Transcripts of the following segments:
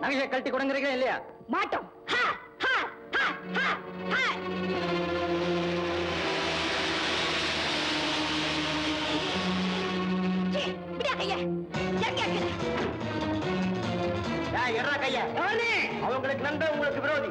நகையை கழட்டி கொடுங்கறீங்களா இல்லையா? மாட்டோம். அவங்களுக்கு நண்பன், உங்களுக்கு விரோதி.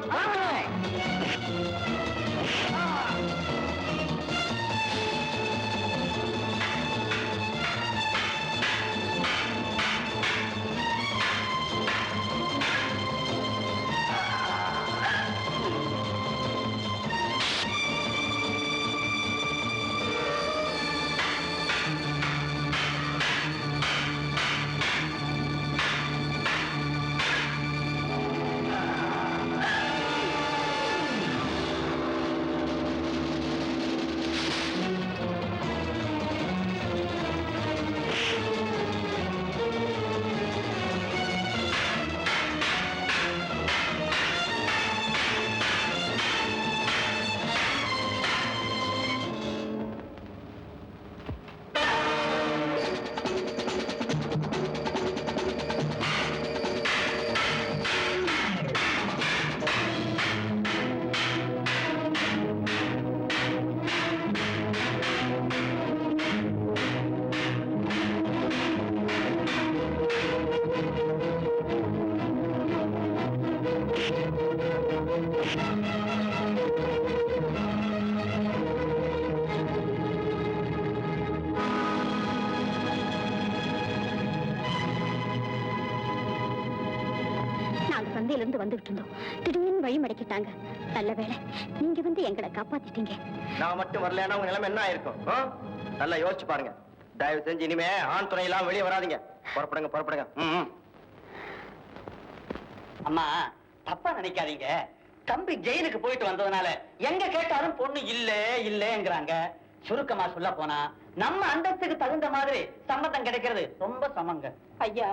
வந்துட்டு இருந்தோம். திடீர்னு வழி மடக்கிட்டாங்க. நல்ல வேளை நீங்க வந்து எங்களை காப்பாத்திட்டீங்க. நான் மட்டும் வரலன்னா உங்க நிலைமை என்ன ஆயிருக்கும்? நல்லா யோசிச்சு பாருங்க. தயவு செஞ்சு இனிமே ஆண் துணை எல்லாம் வெளியே வராதீங்க. புறப்படுங்க, புறப்படுங்க. அம்மா தப்பா நினைக்காதீங்க. தம்பி ஜெயிலுக்கு போயிட்டு வந்ததுனால எங்க கேட்டாலும் பொண்ணு இல்ல இல்லங்கிறாங்க. சுருக்கமா சொல்ல போனா நம்ம அந்தஸ்துக்கு தகுந்த மாதிரி சம்மதம் கிடைக்கிறது ரொம்ப சமங்க. ஐயா,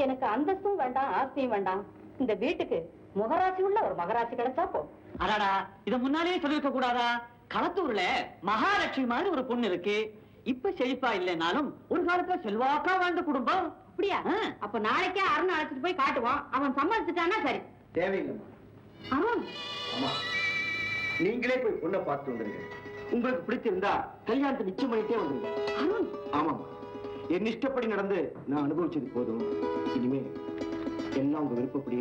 எனக்கு அந்தஸ்தும் வேண்டாம், ஆஸ்தியும் வேண்டாம். இந்த வீட்டுக்கு முகராசி உள்ள ஒரு மகராசி கிடைச்சா போ. அடாடா, இத முன்னாலேயே சொல்லிருக்க கூடாதா? களத்தூர்ல மகாலட்சுமி மாதிரி ஒரு பொண்ணு இருக்கு. இப்ப செழிப்பா இல்லைனாலும் ஒரு காலத்துல செல்வாக்கா வாழ்ந்த குடும்பம். அப்படியா? அப்ப நாளைக்கே அருண் அழைச்சிட்டு போய் காட்டுவோம். அவன் சம்மதிச்சுட்டானா சரி. தேவையில்லைம்மா. அருண், ஆமா, நீங்களே போய் பொண்ணை பார்த்து வந்துருங்க. உங்களுக்கு பிடிச்சிருந்தா கல்யாணத்தை நிச்சயம் பண்ணிட்டே வந்துருங்க. அருண். ஆமாம், என் இஷ்டப்படி நடந்து நான் அனுபவிச்சது போதும். இனிமே எல்லாம் உங்க விருப்பப்படி.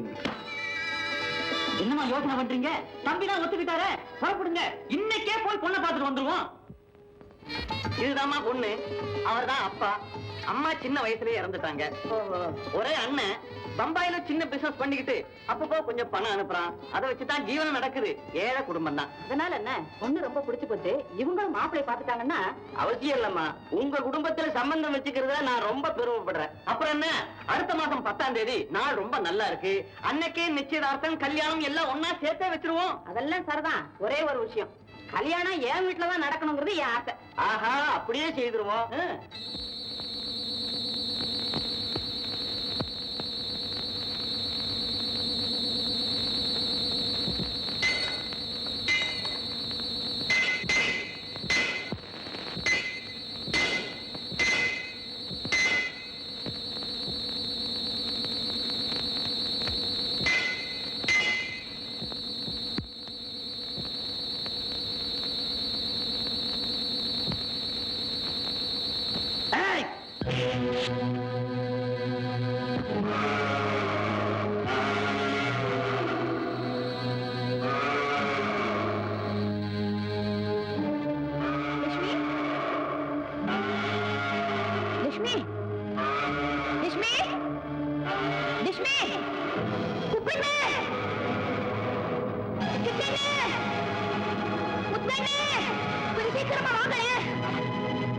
என்னமா யோசனை பண்றீங்க? தம்பிதான் ஒத்துக்கிட்டாரு. புறப்படுங்க, இன்னைக்கே போய் பொண்ணை பார்த்துட்டு வந்துருவோம். இதுதாம்மா பொண்ணு. அவர்தான் அப்பா. அம்மா சின்ன வயசுலயே இறந்துட்டாங்க. ஒரே அண்ணன் பம்பாயில சின்ன பிசினஸ் பண்ணிக்கிட்டு அப்பப்போ கொஞ்சம் பணம் அனுப்புறான். அதை வச்சுதான் ஜீவனம் நடக்குது. ஏழை குடும்பம் தான். அதனால என்ன, பொண்ணு ரொம்ப பிடிச்சு போச்சு. இவங்களும் மாப்பிள்ளை பார்த்துட்டாங்கன்னா அவசியம் இல்லம்மா. உங்க குடும்பத்துல சம்பந்தம் வச்சுக்கிறத நான் ரொம்ப பெருமைப்படுறேன். அப்புறம் என்ன, அடுத்த மாசம் 10ஆம் தேதி நாள் ரொம்ப நல்லா இருக்கு. அன்னைக்கே நிச்சயதார்த்தம் கல்யாணம் எல்லாம் ஒன்னா சேர்த்தே வச்சிருவோம். அதெல்லாம் சரிதான். ஒரே ஒரு விஷயம், கல்யாணம் என் வீட்டுலதான் நடக்கணுங்கிறது என் ஆசை. ஆஹா, அப்படியே செய்திருவோம்.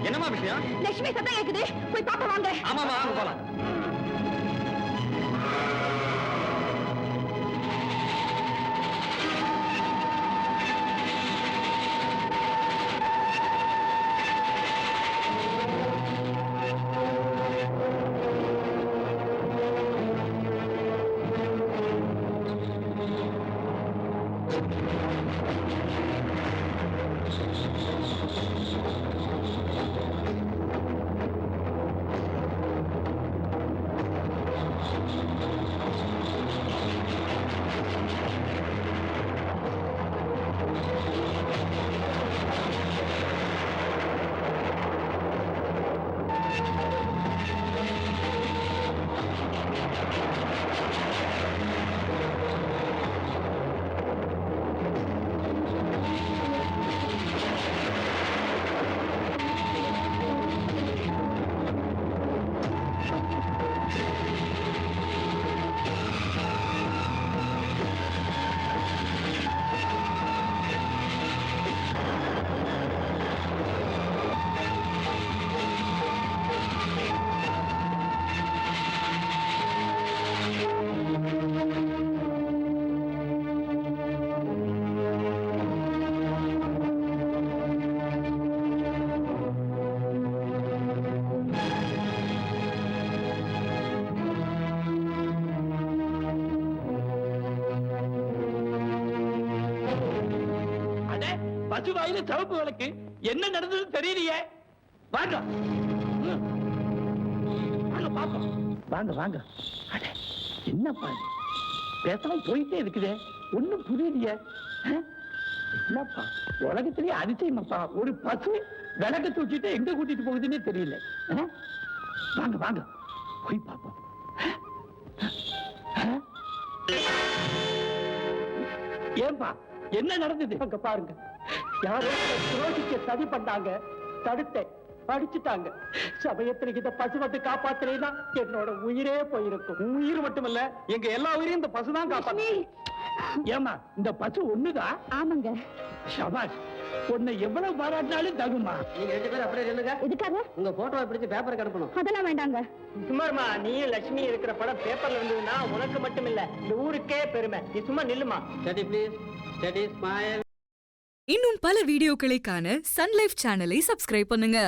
என்னமா விஷயம்? லட்சுமி சத்தம் கேக்குது, போய் பாப்ப வாங்க. ஆமாமா, வாங்க போலாம். பசுவாயில சிவப்பு விளக்கு என்ன நடந்தது தெரியலையே. வாங்க வாங்க பாப்போம். வாங்க வாங்க. அட என்னப்பா பேசாம போயிட்டே இருக்குதே, ஒண்ணும் புரியலையே. என்னப்பா உலகத்திலேயே அதிசயமாப்பா, ஒரு பசு விளக்க தூக்கிட்டு எங்க கூட்டிட்டு போகுதுன்னே தெரியல. வாங்க வாங்க போய் பாப்போம். ஏன்பா என்ன நடந்தது? அங்க பாருங்க, யாரோ துரோகிக்க சதி பண்ணாங்க, தடுத்தேன், அடிச்சுட்டாங்க. சமயத்துல இந்த பசு வந்து காப்பாத்துறேன்னா என்னோட உயிரே போயிருக்கும். உயிர் மட்டுமல்ல, எங்க எல்லா உயிரையும் இந்த பசுதான் காப்பாத்து. ஏமா இந்த பசு ஒண்ணுதான்? ஆமாங்க. சபாஷ், உன்னை எவ்வளவு பாராட்டினாலும் தகுமா. நீங்க 2 பேரும் அப்படியே நில்லுங்க. எதுக்காக? உங்க போட்டோவை பிடிச்சு பேப்பருக்கு அனுப்பணும். அதெல்லாம் வேண்டாங்க. சும்மாருமா, நீ லட்சுமி இருக்கிற படம் பேப்பர்ல இருந்ததுன்னா உனக்கு மட்டும் இல்ல, இந்த ஊருக்கே பெருமை. நீ சும்மா நில்லுமா. Study please, study smile. இன்னும் பல வீடியோக்களை காண சன் லைஃப் சேனலை சப்ஸ்கிரைப் பண்ணுங்க.